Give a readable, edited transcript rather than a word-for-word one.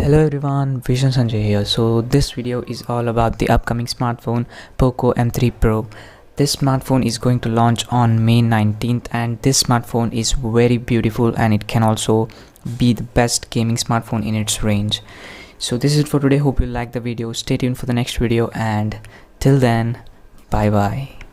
Hello everyone, Vision Sanjay here. So this video is all about the upcoming smartphone Poco M3 Pro. This smartphone is going to launch on May 19th and this smartphone is very beautiful and it can also be the best gaming smartphone in its range. So this is it for today. Hope you like the video. Stay tuned for the next video and till then, bye bye.